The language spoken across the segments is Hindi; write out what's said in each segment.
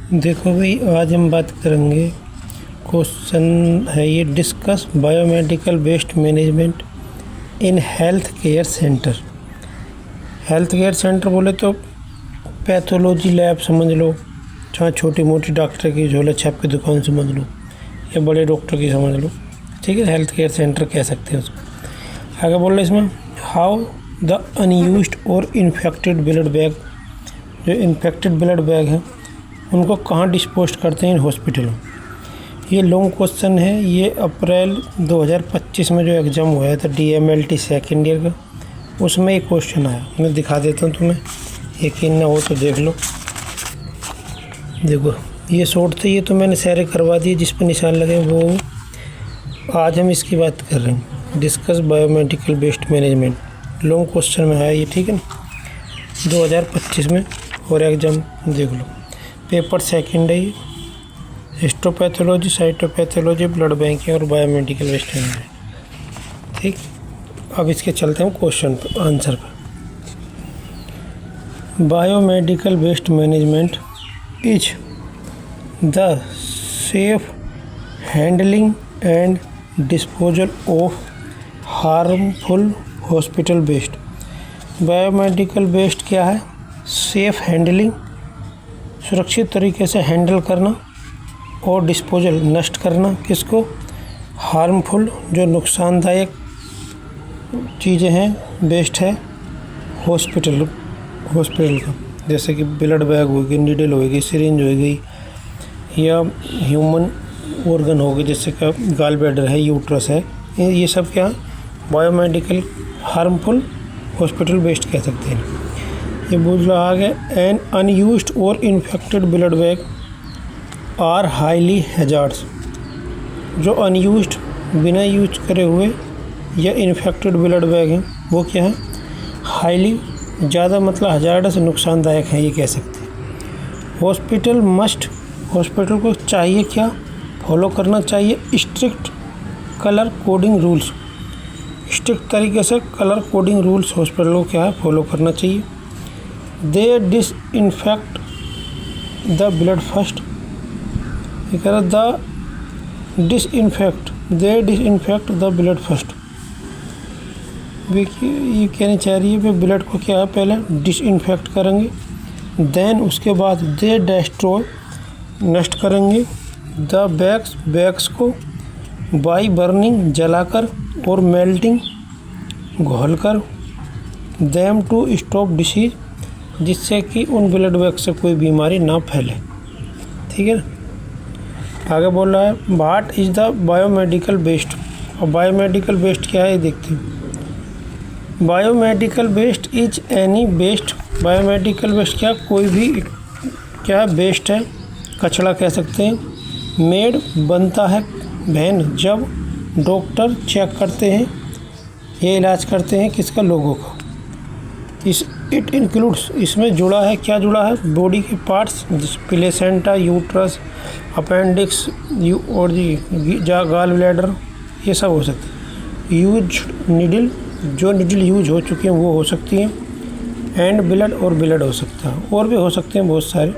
देखो भाई, आज हम बात करेंगे। क्वेश्चन है ये, discuss biomedical waste management in health care centre. Health care centre बोले तो पैथोलॉजी लैब समझ लो, चाहे छोटी मोटी डॉक्टर की झोला छाप की दुकान समझ लो, या बड़े डॉक्टर की समझ लो, ठीक है। हेल्थ केयर सेंटर कह सकते हैं उसको। आगे बोल रहे इसमें, हाउ द अनयूज्ड और इन्फेक्टेड ब्लड बैग, जो इन्फेक्टेड ब्लड बैग है उनको कहाँ डिस्पोज करते हैं इन हॉस्पिटलों। ये लॉन्ग क्वेश्चन है। ये अप्रैल 2025 में जो एग्ज़ाम हुआ था DMLT सेकेंड ईयर का, उसमें एक क्वेश्चन आया। मैं दिखा देता हूँ तुम्हें, यकीन ना हो तो देख लो। देखो ये शॉर्ट थे, ये तो मैंने सारे करवा दिए जिस पर निशान लगे वो। आज हम इसकी बात कर रहे हैं, discuss biomedical waste management. Long question में आया ये, ठीक है ना, 2025 में। और एग्ज़ाम देख लो, पेपर सेकंड है ये, हिस्टोपैथोलॉजी, साइटोपैथोलॉजी, ब्लड बैंकिंग और बायोमेडिकल वेस्ट मैनेजमेंट, ठीक। अब इसके चलते हैं क्वेश्चन पर, आंसर पर। Biomedical waste management is the safe handling and disposal of harmful hospital waste. Biomedical waste क्या है? सेफ हैंडलिंग, सुरक्षित तरीके से हैंडल करना, और डिस्पोजल, नष्ट करना। किसको? हार्मफुल, जो नुकसानदायक चीज़ें हैं, वेस्ट है हॉस्पिटल का, जैसे कि ब्लड बैग हो गई, नीडल हो गई, सिरिंज हो गई, या ह्यूमन ऑर्गन हो गए जैसे कि गॉल ब्लैडर है, यूट्रस है। ये सब क्या बायोमेडिकल हार्मफुल हॉस्पिटल वेस्ट कह सकते हैं। ये बोल रहा है, एन अनयूज्ड और infected blood bag are highly hazards. जो अनयूज्ड, बिना यूज करे हुए या इन्फेक्टेड ब्लड बैग हैं, वो क्या है? हाईली, ज़्यादा मतलब हजार्डस, नुकसानदायक है, ये कह सकते हैं। हॉस्पिटल को चाहिए क्या? फॉलो करना चाहिए strict colour coding rules. Strict तरीके से कलर कोडिंग रूल्स हॉस्पिटल को क्या है? फॉलो करना चाहिए। They disinfect the blood first. They disinfect the blood first. ये कहनी चाह रही है कि ब्लड को क्या है, पहले डिसइंफेक्ट करेंगे, देन उसके बाद दे डिस्ट्रॉय, नष्ट करेंगे, द बैग्स को बाई बर्निंग, जलाकर, और मेल्टिंग, घोलकर, देम टू स्टॉप डिसीज, जिससे कि उन ब्लड बैग से कोई बीमारी ना फैले, ठीक है ना। आगे बोल रहा है, what is the biomedical waste. और बायोमेडिकल वेस्ट क्या है ये देखते हैं। Biomedical waste is any waste. Biomedical waste क्या? कोई भी क्या वेस्ट है, कचरा कह सकते हैं। मेड, बनता है, वैन, जब डॉक्टर चेक करते हैं, ये इलाज करते हैं किसका? लोगों का। इट इंक्लूड्स, इसमें जुड़ा है, क्या जुड़ा है? बॉडी के पार्ट्स, प्लेसेंटा, यूट्रस, अपेंडिक्स, और गॉल ब्लैडर, ये सब हो सकते हैं। यूज नीडल, जो नीडल यूज हो चुकी हैं वो हो सकती हैं। एंड ब्लड, और ब्लड हो सकता है, और भी हो सकते हैं बहुत सारे।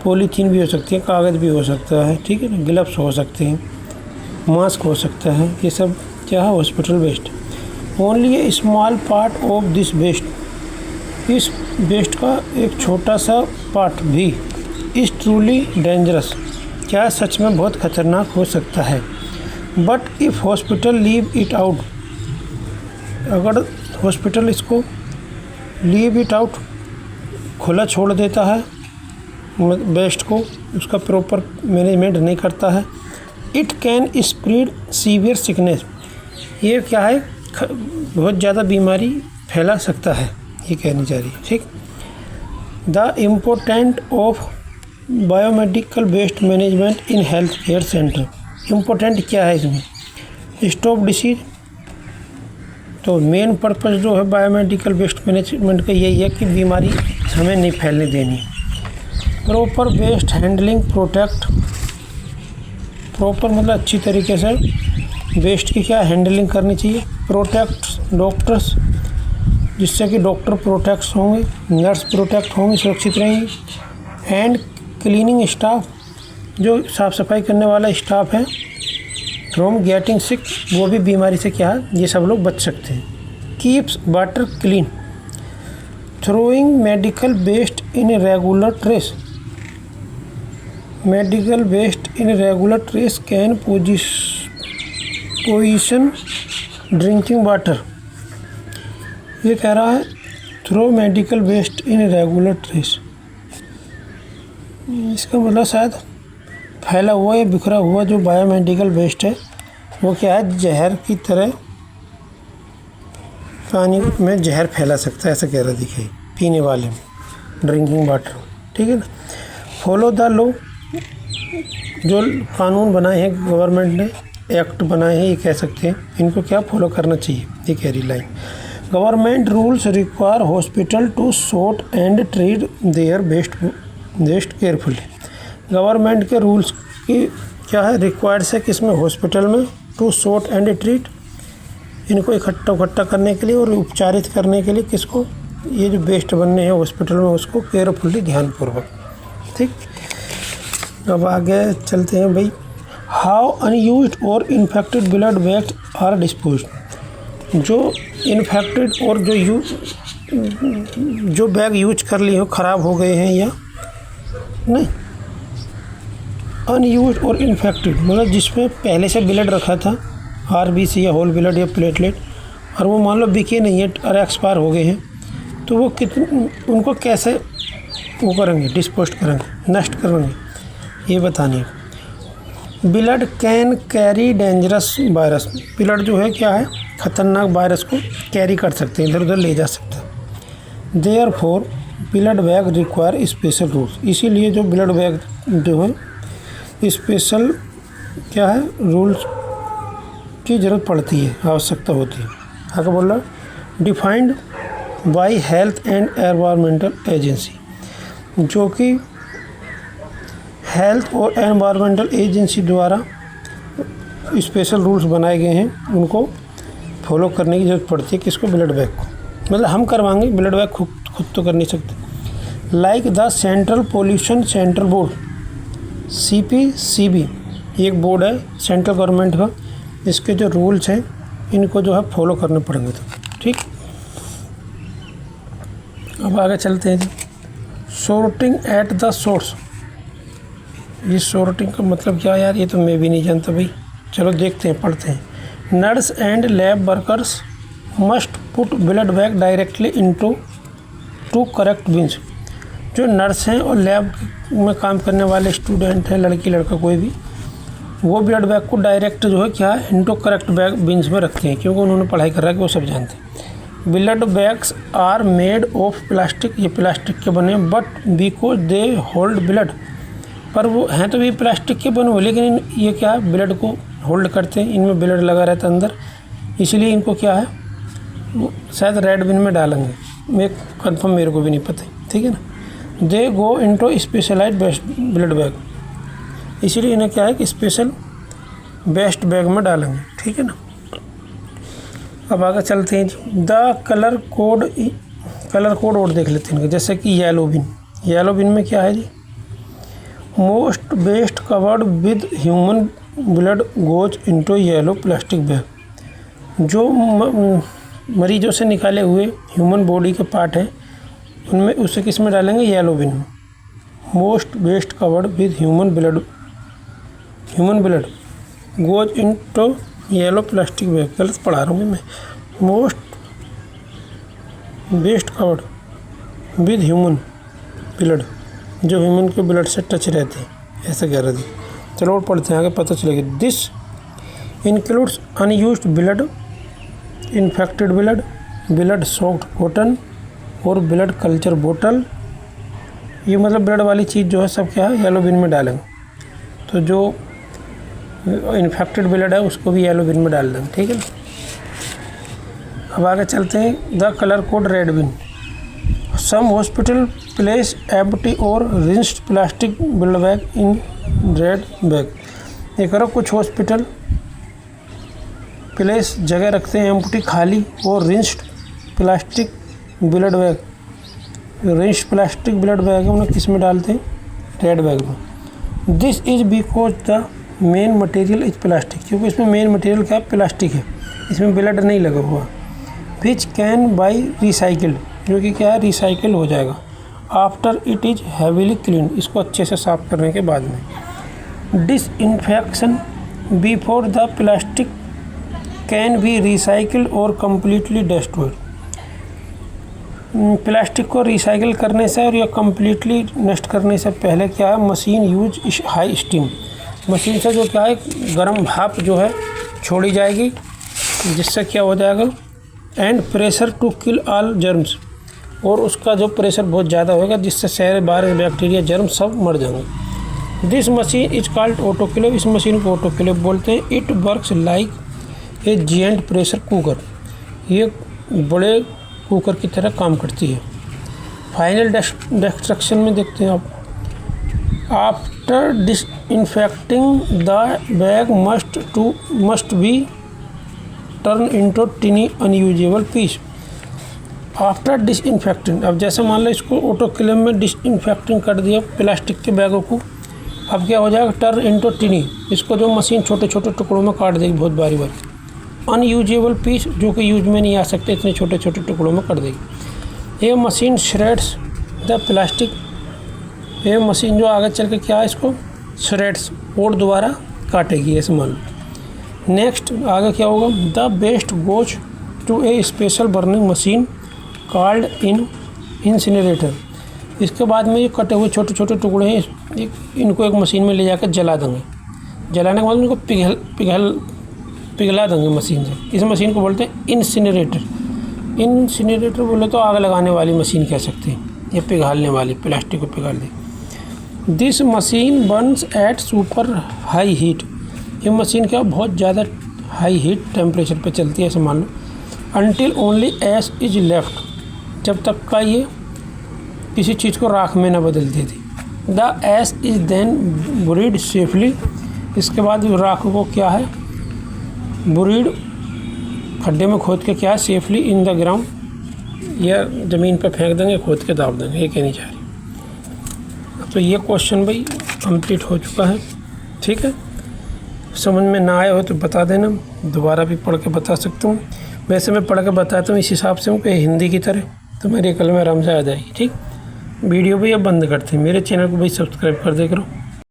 पॉलीथीन भी हो सकती है, कागज़ भी हो सकता है, ठीक है ना। ग्लव्स हो सकते हैं, मास्क हो सकता है। ये सब क्या है? Hospital waste. Only a small part of this waste. इस वेस्ट का एक छोटा सा पार्ट भी इज़ ट्रूली डेंजरस, क्या सच में बहुत खतरनाक हो सकता है। But if hospital leave it out, अगर हॉस्पिटल इसको लीव इट आउट, खुला छोड़ देता है वेस्ट को, उसका प्रॉपर मैनेजमेंट नहीं करता है, it can spread severe sickness, ये क्या है? बहुत ज़्यादा बीमारी फैला सकता है, ये कहनी चाह रही है, ठीक। The important of biomedical waste management in health care centre. Important क्या है इसमें? Stop disease. तो मेन पर्पस जो है बायोमेडिकल वेस्ट मैनेजमेंट का यही है कि बीमारी हमें नहीं फैलने देनी। Proper waste handling, protect, proper मतलब अच्छी तरीके से वेस्ट की क्या हैंडलिंग करनी चाहिए। प्रोटेक्ट डॉक्टर्स, जिससे कि डॉक्टर प्रोटेक्ट होंगे, नर्स प्रोटेक्ट होंगे, सुरक्षित रहेंगे। एंड क्लीनिंग स्टाफ, जो साफ़ सफाई करने वाला स्टाफ है, फ्रॉम गेटिंग सिक, वो भी बीमारी से क्या है, ये सब लोग बच सकते हैं। Keeps water clean, throwing medical waste in regular trash, medical waste in regular trash can poison drinking water. ये कह रहा है throw medical waste in regular trash, इसका मतलब शायद फैला हुआ या बिखरा हुआ जो बायोमेडिकल वेस्ट है वो क्या है, जहर की तरह पानी में जहर फैला सकता है, ऐसा कह रहा दिखे पीने वाले में, ड्रिंकिंग वाटर, ठीक है ना। फॉलो द लॉ, जो कानून बनाए हैं गवर्नमेंट ने, एक्ट बनाए हैं, ये कह सकते हैं, इनको क्या फॉलो करना चाहिए, ये कह रही लाइन। Government rules require hospital to sort and treat their waste carefully. Government के रूल्स की क्या है, रिक्वायर्ड से किसमें, हॉस्पिटल में, टू सॉर्ट एंड ट्रीट, इनको इकट्ठा करने के लिए और उपचारित करने के लिए किसको, ये जो वेस्ट बनने हैं हॉस्पिटल में उसको केयरफुली, ध्यानपूर्वक, ठीक। अब आगे चलते हैं भाई। हाउ अनयूज्ड और infected blood bags are disposed, जो इन्फेक्टेड और जो बैग यूज कर लिए हो, ख़राब हो गए हैं या नहीं, अनयूज्ड और इन्फेक्टेड मतलब जिसमें पहले से ब्लड रखा था, आरबीसी या होल ब्लड या प्लेटलेट, और वो मान लो बिके नहीं है और एक्सपायर हो गए हैं, तो वो उनको कैसे वो करेंगे, डिस्पोज करेंगे, नष्ट करेंगे, ये बतानी है। Blood can carry dangerous virus, blood जो है क्या है, ख़तरनाक वायरस को कैरी कर सकते हैं, इधर उधर ले जा सकते हैं। Therefore blood bag require special rules, इसीलिए जो ब्लड बैग जो है स्पेशल क्या है, रूल्स की ज़रूरत पड़ती है, आवश्यकता होती है। आगे बोल रहा, defined by health and environmental agency, जो कि हेल्थ और एनवायरमेंटल एजेंसी द्वारा स्पेशल रूल्स बनाए गए हैं, उनको फॉलो करने की ज़रूरत पड़ती है, किसको, ब्लड बैंक को, मतलब हम करवाएंगे, ब्लड बैंक खुद तो कर नहीं सकते। Like the central pollution centre board, CPCB, एक बोर्ड है सेंट्रल गवर्नमेंट का, इसके जो रूल्स हैं इनको जो है फॉलो करने पड़ेंगे, तो ठीक। अब आगे चलते हैं जी। सॉर्टिंग एट द सोर्स, ये सॉर्टिंग का मतलब क्या यार, ये तो मैं भी नहीं जानता भाई, चलो देखते हैं, पढ़ते हैं। Nurse and lab workers must put blood bag directly into two correct beans, जो नर्स हैं और लैब में काम करने वाले स्टूडेंट हैं, लड़की लड़का कोई भी, वो ब्लड बैग को डायरेक्ट जो है क्या है, इनटू करेक्ट बैग बिन्स में रखते हैं, क्योंकि उन्होंने पढ़ाई कर रहा है कि वो सब जानते हैं। Blood bags are made of plastic, ये प्लास्टिक के बने, but because they hold blood, पर वो हैं तो भी प्लास्टिक के बने हुए, लेकिन ये क्या है, ब्लड को होल्ड करते हैं, इनमें ब्लड लगा रहता है अंदर, इसलिए इनको क्या है, वो शायद रेड बिन में डालेंगे, मैं कंफर्म, मेरे को भी नहीं पता, ठीक है ना। They go into specialised blood bag, इसीलिए इन्हें क्या है कि स्पेशल बेस्ट बैग में डालेंगे, ठीक है ना। अब आगे चलते हैं। द कलर कोड और देख लेते हैं, जैसे कि येलो बिन में क्या है जी, most waste covered with human blood goes into yellow plastic bag, जो मरीजों से निकाले हुए ह्यूमन बॉडी के पार्ट हैं उनमें उसे किस में डालेंगे, येलो बिन में। Most waste covered with human blood goes into yellow plastic bag, गलत पढ़ा रहा हूँ मैं। Most waste covered with human blood, जो ह्यूमन के ब्लड से टच रहते हैं, ऐसा कह रहे थे। चलो और पढ़ते हैं, आगे पता चलेगा। This includes unused blood, infected blood soaked cotton और ब्लड कल्चर बोतल, ये मतलब ब्लड वाली चीज़ जो है सब क्या है, येलो बिन में डालेंगे। तो जो इन्फेक्टेड ब्लड है उसको भी येलो बिन में डाल देंगे, ठीक है ना। अब आगे चलते हैं। The colour code red bin, some hospital place empty और rinsed plastic blood bag in red bag, ये करो कुछ हॉस्पिटल प्लेस जगह रखते हैं एम्प्टी खाली और rinsed plastic blood bag, rinsed plastic blood bag है उन्हें किस में डालते हैं, रेड बैग में। This is because the main material is plastic, क्योंकि इसमें मेन मटेरियल क्या है, प्लास्टिक है, इसमें ब्लड नहीं लगा हुआ। विच कैन बाई रिसाइकिल्ड, जो कि क्या है, रिसाइकिल हो जाएगा। After it is heavily clean, इसको अच्छे से साफ करने के बाद में। Disinfection before the plastic can be recycled और कम्प्लीटली डिस्ट्रॉयड। प्लास्टिक को रिसाइकिल करने से और या कम्प्लीटली नष्ट करने से पहले क्या है, machine use high steam, machine से जो क्या है गर्म भाप जो है छोड़ी जाएगी, जिससे क्या हो जाएगा, and pressure to kill all germs, और उसका जो प्रेशर बहुत ज़्यादा होगा जिससे शहर बाहर बैक्टीरिया जर्म सब मर जाएंगे। This machine is called autoclave, इस मशीन को ऑटोक्लेव बोलते हैं। It works like a giant pressure cooker, ये बड़े कुकर की तरह काम करती है। फाइनल डिस्ट्रक्शन में देखते हैं आप। After disinfecting the bag must be turn into tiny unusable piece. After disinfecting, अब जैसे मान लो इसको ऑटोक्लेव में डिसइंफेक्टिंग कर दिया प्लास्टिक के बैगों को, अब क्या हो जाएगा, टर्न इनटू टिनी, इसको जो मशीन छोटे छोटे टुकड़ों में काट देगी बहुत बारी बारी। अनयूजेबल पीस, जो कि यूज में नहीं आ सकते, इतने छोटे छोटे टुकड़ों में कर देगी। ये मशीन श्रेड्स द प्लास्टिक, ये मशीन जो आगे चल के क्या है, इसको श्रेड्स और दोबारा काटेगी, ऐसे मान लो। नेक्स्ट आगे क्या होगा, the waste goes to a special burning machine called incinerator. इसके बाद में ये कटे हुए छोटे छोटे टुकड़े हैं, इनको एक मशीन में ले जाकर जला देंगे। जलाने के बाद उनको पिघला देंगे मशीन से। इस मशीन को बोलते हैं इंसिनरेटर। इंसिनरेटर बोले तो आग लगाने वाली मशीन कह सकते हैं, ये पिघालने वाली, प्लास्टिक को पिघाल दी। This machine burns at super high heat, ये मशीन क्या बहुत ज़्यादा हाई हीट टेम्परेचर पे चलती है, ऐसे मान लो। Until only ash is left, जब तक का ये किसी चीज़ को राख में न बदल देती। The ash is then buried safely, इसके बाद राख को क्या है, बुरीड खड्डे में खोद के क्या है, सेफली इन द ग्राउंड, या ज़मीन पर फेंक देंगे, खोद के दाब देंगे, ये कहनी चाह रही। तो ये क्वेश्चन भाई कंप्लीट हो चुका है, ठीक है। समझ में ना आया हो तो बता देना, दोबारा भी पढ़ के बता सकता हूँ। वैसे मैं पढ़ के बताता हूँ इस हिसाब से हूँ कि हिंदी की तरह, तो मेरी कल में आराम से आ जाएगी, ठीक। वीडियो भी अब बंद करते हैं, मेरे चैनल को भाई सब्सक्राइब कर दे करो।